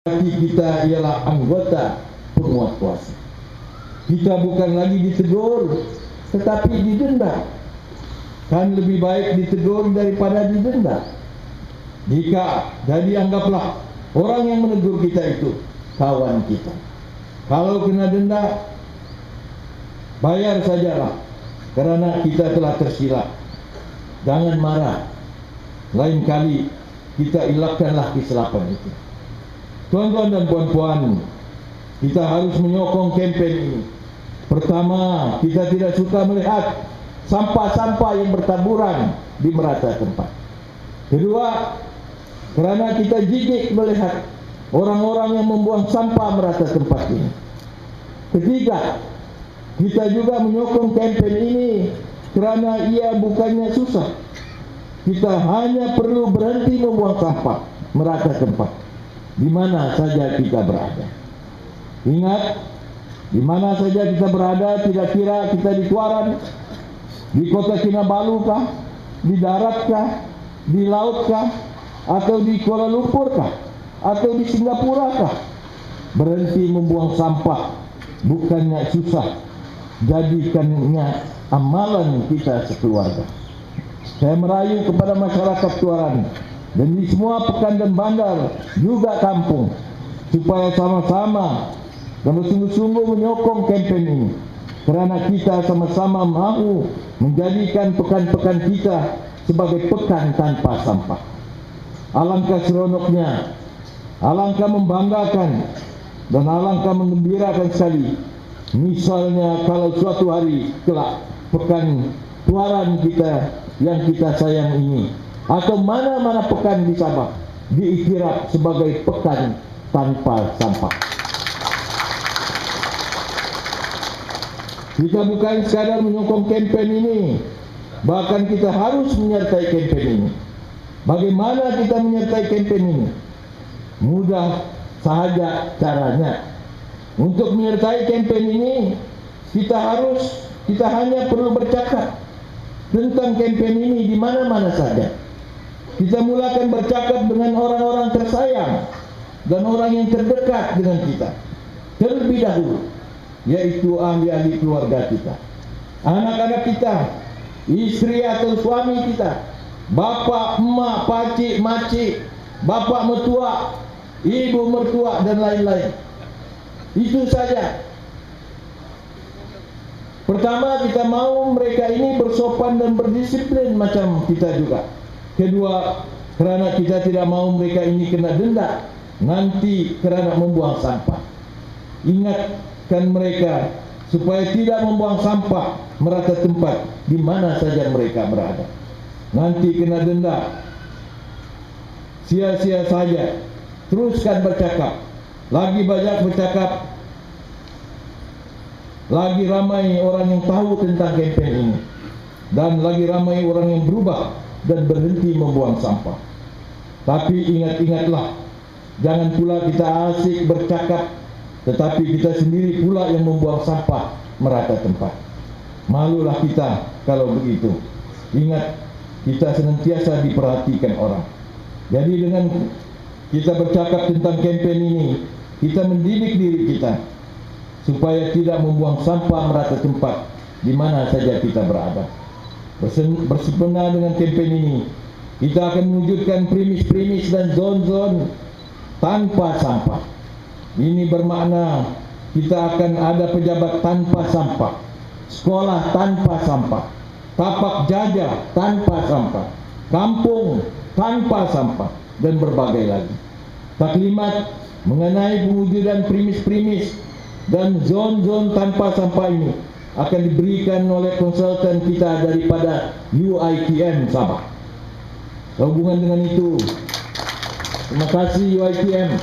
Tapi kita ialah anggota penguat kuasa. Kita bukan lagi ditegur, tetapi didenda. Kan lebih baik ditegur daripada didenda. Jika jadi anggaplah orang yang menegur kita itu kawan kita. Kalau kena denda, bayar sajalah, karena kita telah tersilap. Jangan marah. Lain kali kita elakkanlah kesilapan itu. Tuan-tuan dan puan-puan, kita harus menyokong kempen ini. Pertama, kita tidak suka melihat sampah-sampah yang bertaburan di merata tempat. Kedua, karena kita jijik melihat orang-orang yang membuang sampah merata tempat ini. Ketiga, kita juga menyokong kempen ini kerana ia bukannya susah. Kita hanya perlu berhenti membuang sampah merata tempat, di mana saja kita berada. Ingat, di mana saja kita berada, tidak kira kita di Tuaran, di kota Kinabalu kah, di darat kah, di laut kah, atau di Kuala Lumpur kah, atau di Singapura kah, berhenti membuang sampah bukannya susah, jadikannya amalan kita sekeluarga. Saya merayu kepada masyarakat Tuaran dan di semua pekan dan bandar, juga kampung, supaya sama-sama dan bersungguh-sungguh menyokong kempen ini, kerana kita sama-sama mahu menjadikan pekan-pekan kita sebagai pekan tanpa sampah. Alangkah seronoknya, alangkah membanggakan, dan alangkah menggembirakan sekali misalnya kalau suatu hari kelak pekan Tuaran kita yang kita sayang ini, atau mana-mana pekan di Sabah, diiktiraf sebagai pekan tanpa sampah. Kita bukan sekadar menyokong kempen ini, bahkan kita harus menyertai kempen ini. Bagaimana kita menyertai kempen ini? Mudah sahaja caranya. Untuk menyertai kempen ini, kita hanya perlu bercakap tentang kempen ini di mana-mana saja. Kita mulakan bercakap dengan orang-orang tersayang dan orang yang terdekat dengan kita terlebih dahulu, yaitu ahli-ahli keluarga kita, anak-anak kita, istri atau suami kita, bapa, emak, pakcik, makcik, bapa mertua, ibu mertua, dan lain-lain. Itu saja. Pertama, kita mau mereka ini bersopan dan berdisiplin macam kita juga. Kedua, kerana kita tidak mau mereka ini kena denda nanti kerana membuang sampah. Ingatkan mereka supaya tidak membuang sampah merata tempat di mana saja mereka berada. Nanti kena denda, sia-sia saja. Teruskan bercakap, lagi banyak bercakap, lagi ramai orang yang tahu tentang kempen ini, dan lagi ramai orang yang berubah dan berhenti membuang sampah. Tapi ingat-ingatlah, jangan pula kita asik bercakap, tetapi kita sendiri pula yang membuang sampah merata tempat. Malulah kita kalau begitu. Ingat, kita senantiasa diperhatikan orang. Jadi dengan kita bercakap tentang kempen ini, kita mendidik diri kita supaya tidak membuang sampah merata tempat di mana saja kita berada. Bersempena dengan kempen ini, kita akan mewujudkan primis-primis dan zon-zon tanpa sampah. Ini bermakna kita akan ada pejabat tanpa sampah, sekolah tanpa sampah, tapak jajah tanpa sampah, kampung tanpa sampah, dan berbagai lagi. Taklimat mengenai pewujudan primis-primis dan zon-zon tanpa sampah ini akan diberikan oleh konsultan kita daripada UITM Sabah. Sehubungan dengan itu, terima kasih UITM,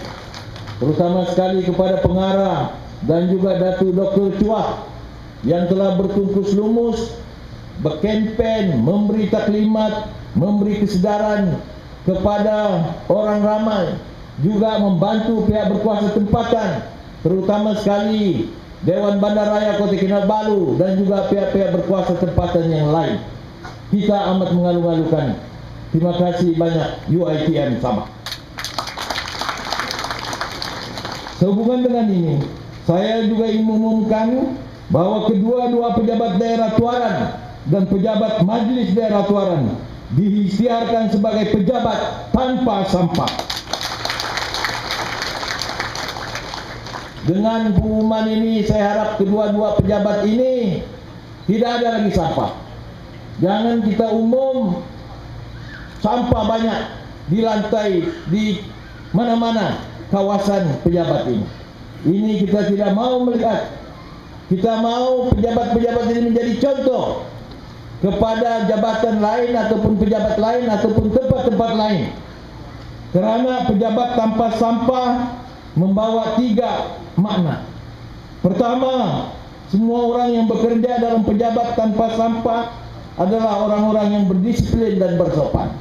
terutama sekali kepada pengarah dan juga Datuk Dr. Chua yang telah bertungkus lumus, berkempen, memberi taklimat, memberi kesedaran kepada orang ramai, juga membantu pihak berkuasa tempatan, terutama sekali Dewan Bandaraya Kota Kinabalu dan juga pihak-pihak berkuasa tempatan yang lain. Kita amat mengalu-alukan. Terima kasih banyak UITM Sabah. Sehubungan dengan ini, saya juga ingin mengumumkan bahwa kedua-dua pejabat daerah Tuaran dan pejabat Majelis Daerah Tuaran diisytiharkan sebagai pejabat tanpa sampah. Dengan pengumuman ini, saya harap kedua-dua pejabat ini tidak ada lagi sampah. Jangan kita umum sampah banyak di lantai, di mana-mana kawasan pejabat ini. Ini kita tidak mau melihat. Kita mau pejabat-pejabat ini menjadi contoh kepada jabatan lain ataupun pejabat lain ataupun tempat-tempat lain. Kerana pejabat tanpa sampah membawa 3 makna. Pertama, semua orang yang bekerja dalam pejabat tanpa sampah adalah orang-orang yang berdisiplin dan bersopan.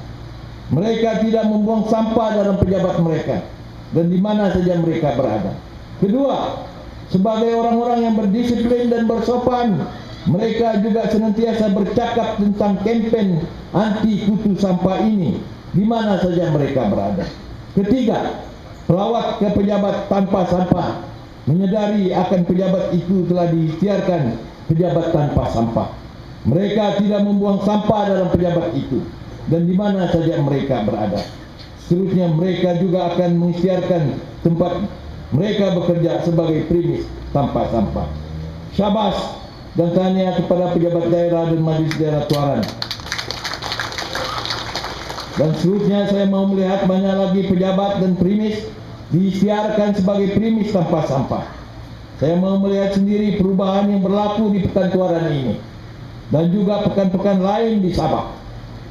Mereka tidak membuang sampah dalam pejabat mereka dan di mana saja mereka berada. Kedua, sebagai orang-orang yang berdisiplin dan bersopan, mereka juga senantiasa bercakap tentang kempen anti kutu sampah ini di mana saja mereka berada. Ketiga, pelawat ke pejabat tanpa sampah menyadari akan pejabat itu telah diisytiharkan pejabat tanpa sampah. Mereka tidak membuang sampah dalam pejabat itu dan di mana saja mereka berada. Seterusnya mereka juga akan mengisytiharkan tempat mereka bekerja sebagai primis tanpa sampah. Syabas dan tahniah kepada pejabat daerah dan Majelis Daerah Tuaran. Dan seterusnya saya mau melihat banyak lagi pejabat dan primis diisytiharkan sebagai primis tanpa sampah. Saya mau melihat sendiri perubahan yang berlaku di Pekan Tuaran ini dan juga pekan-pekan lain di Sabah.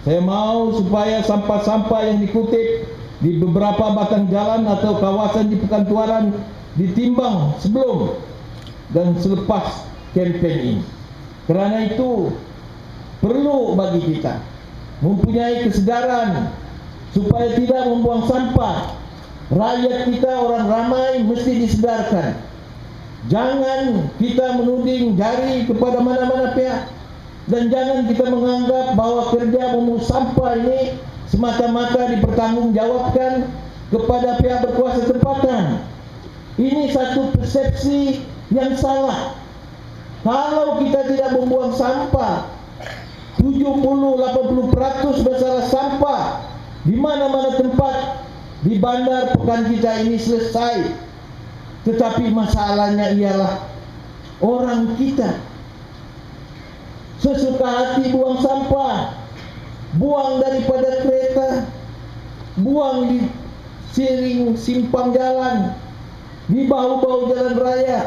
Saya mau supaya sampah-sampah yang dikutip di beberapa batang jalan atau kawasan di Pekan Tuaran ditimbang sebelum dan selepas kempen ini. Kerana itu perlu bagi kita mempunyai kesedaran supaya tidak membuang sampah. Rakyat kita orang ramai mesti disedarkan. Jangan kita menuding jari kepada mana-mana pihak dan jangan kita menganggap bahwa kerja memungut sampah ini semata-mata dipertanggungjawabkan kepada pihak berkuasa tempatan. Ini satu persepsi yang salah. Kalau kita tidak membuang sampah, 70-80% masalah sampah di mana-mana tempat di bandar pekan kita ini selesai. Tetapi masalahnya ialah orang kita sesuka hati buang sampah, buang daripada kereta, buang di siring simpang jalan, di bahu-bahu jalan raya.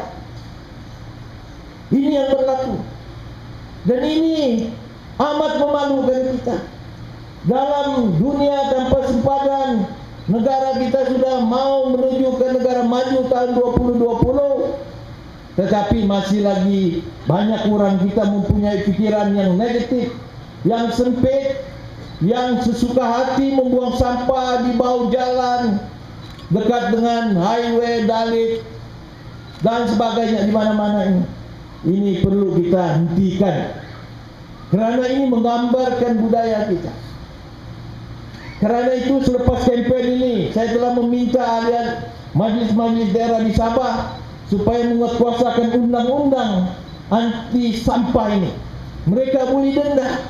Ini yang berlaku dan ini amat memalukan kita. Dalam dunia tanpa sempadan, negara kita sudah mau menuju ke negara maju tahun 2020, tetapi masih lagi banyak orang kita mempunyai pikiran yang negatif, yang sempit, yang sesuka hati membuang sampah di bahu jalan, dekat dengan highway, dalit dan sebagainya di mana-mana ini. Ini perlu kita hentikan, kerana ini menggambarkan budaya kita. Kerana itu selepas kempen ini, saya telah meminta ahli majlis-majlis daerah di Sabah supaya menguatkuasakan undang-undang anti sampah ini. Mereka boleh denda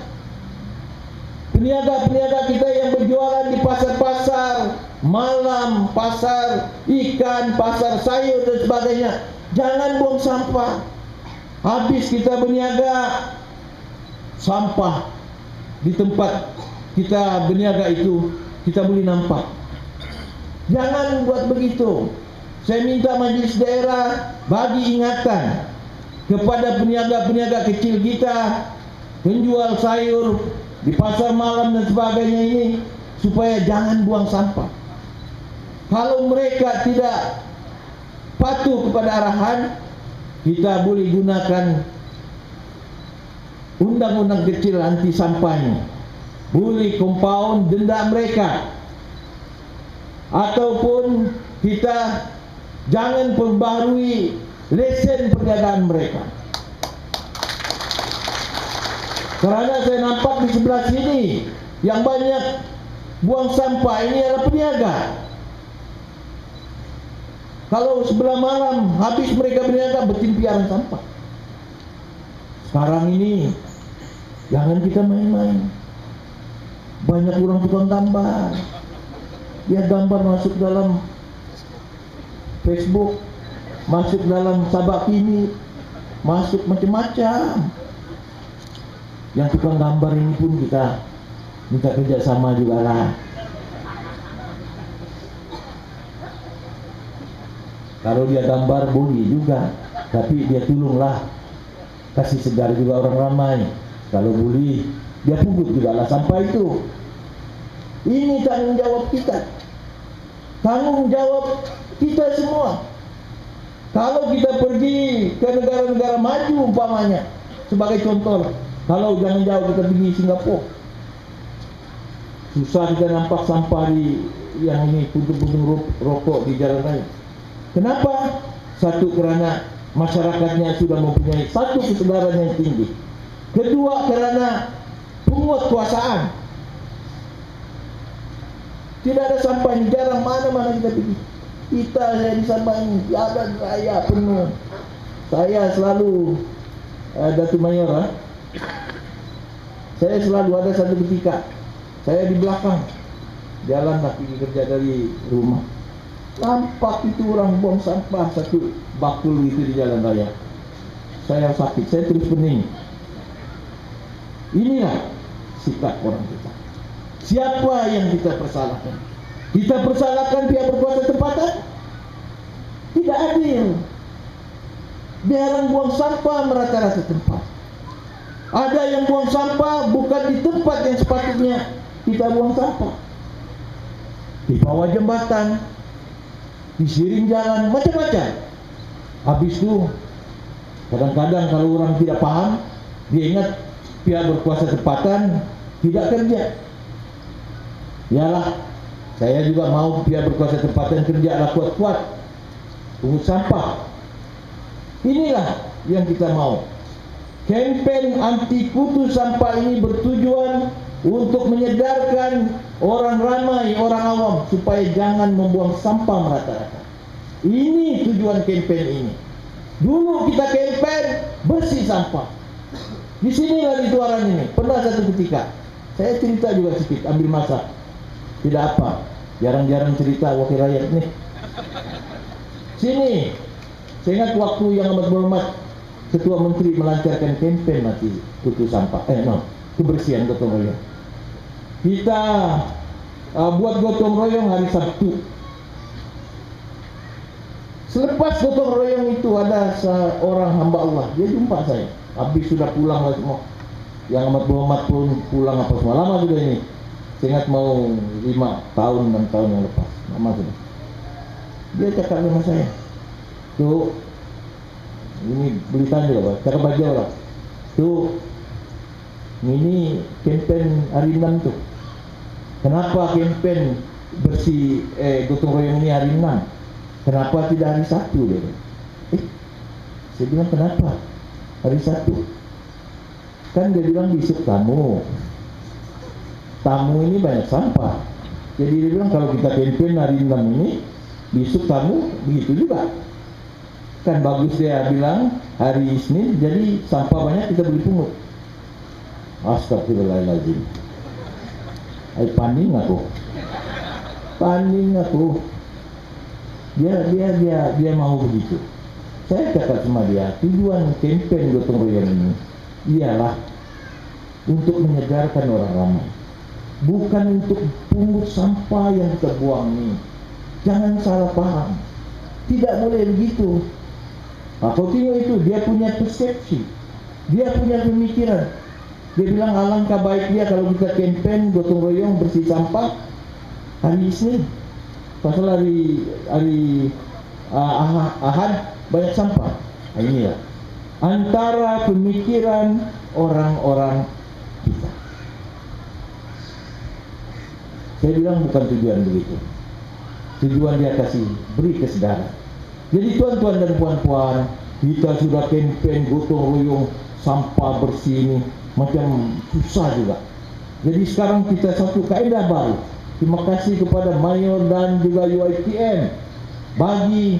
peniaga-peniaga kita yang berjualan di pasar-pasar malam, pasar ikan, pasar sayur dan sebagainya. Jangan buang sampah. Habis kita berniaga, sampah di tempat kita berniaga itu kita boleh nampak. Jangan buat begitu. Saya minta majlis daerah bagi ingatan kepada peniaga-peniaga kecil kita, penjual sayur di pasar malam dan sebagainya ini, supaya jangan buang sampah. Kalau mereka tidak patuh kepada arahan, kita boleh gunakan undang-undang kecil anti sampah ini. Boleh compound denda mereka, ataupun kita jangan perbarui lesen perniagaan mereka. Kerana saya nampak di sebelah sini yang banyak buang sampah ini adalah peniaga. Kalau sebelah malam habis mereka berniaga bertimpiran sampah. Sekarang ini jangan kita main-main. Banyak orang tukang gambar. Dia gambar masuk dalam Facebook, masuk dalam Sabak Kini, masuk macam-macam. Yang tukang gambar ini pun kita minta kerjasama juga lah. Kalau dia gambar boleh juga, tapi dia tolonglah kasih segar juga orang ramai. Kalau boleh dia pungut juga lah sampah itu. Ini tanggung jawab kita, tanggung jawab kita semua. Kalau kita pergi ke negara-negara maju umpamanya, sebagai contoh, kalau jangan jauh kita pergi Singapura, susah kita nampak sampah di yang ini puntung-puntung rokok di jalan raya. Kenapa? Satu, karena masyarakatnya sudah mempunyai satu kesadaran yang tinggi. Kedua, karena penguatkuasaan. Tidak ada sampah ini, jarang mana-mana kita pergi. Kita di sampah ini, jalan raya penuh. Saya selalu Datuk Mayor, saya selalu ada satu ketika saya di belakang jalan pergi kerja dari rumah, nampak itu orang buang sampah satu bakul itu di jalan raya. Saya sakit, saya terus pening. Inilah sikap orang kita. Siapa yang kita persalahkan? Kita persalahkan pihak berkuasa tempatan? Tidak adil. Biarkan buang sampah merata-rata tempat. Ada yang buang sampah bukan di tempat yang sepatutnya kita buang sampah. Di bawah jembatan, di siring jalan, macam-macam. Habis itu, kadang-kadang kalau orang tidak paham, dia ingat pihak berkuasa tempatan tidak kerja. Yalah, saya juga mau pihak berkuasa tempatan kerja kuat-kuat, pungut sampah. Inilah yang kita mau. Kempen anti kutu sampah ini bertujuan untuk menyedarkan orang ramai, orang awam, supaya jangan membuang sampah merata-rata. Ini tujuan kempen ini. Dulu kita kempen bersih sampah. Di sinilah di Tuaran ini. Pernah satu ketika, saya cerita juga sedikit, ambil masa. Tidak apa, jarang-jarang cerita wakil rakyat nih. Sini, saya ingat waktu yang amat berhormat Ketua Menteri melancarkan kempen mati kutu sampah, kebersihan gotong royong. Kita buat gotong royong hari Sabtu. Selepas gotong royong itu ada seorang hamba Allah, dia jumpa saya. Habis sudah pulang lah semua. Yang amat berhormat pun pulang apa semua. Lama sudah ini. Saya ingat mau 5 tahun, 6 tahun yang lepas. Lama sudah. Dia cakap sama saya, tuh, ini belitan juga, Pak. Cakap aja lah. Tuh, ini kempen hari 6 tuh. Kenapa kempen bersih gotong royong ini hari 6? Kenapa tidak hari 1? Dia? Saya bilang kenapa hari 1? Kan dia bilang besok tamu ini banyak sampah. Jadi dia bilang kalau kita kempen hari 6 ini, besok tamu begitu juga. Kan bagus, dia bilang hari Isnin jadi sampah banyak kita boleh pungut. Astagfirullahaladzim. Paning aku. Dia mau begitu. Saya kata sama dia, tujuan kempen gotong royong ini ialah untuk menyedarkan orang ramai, bukan untuk pungut sampah yang kita buang ini. Jangan salah paham, tidak boleh begitu. Kau tengok itu, dia punya persepsi, dia punya pemikiran. Dia bilang alangkah baik dia kalau kita kempen gotong royong bersih sampah hari Isnin, pasal hari Ahad banyak sampah. Inilah antara pemikiran orang-orang kita. Saya bilang bukan tujuan begitu. Tujuan dia kasih beri kesadaran. Jadi tuan-tuan dan puan-puan, kita sudah kempen gotong royong sampah bersih ini macam susah juga. Jadi sekarang kita satu kaedah baru. Terima kasih kepada Mayor dan juga UiTM bagi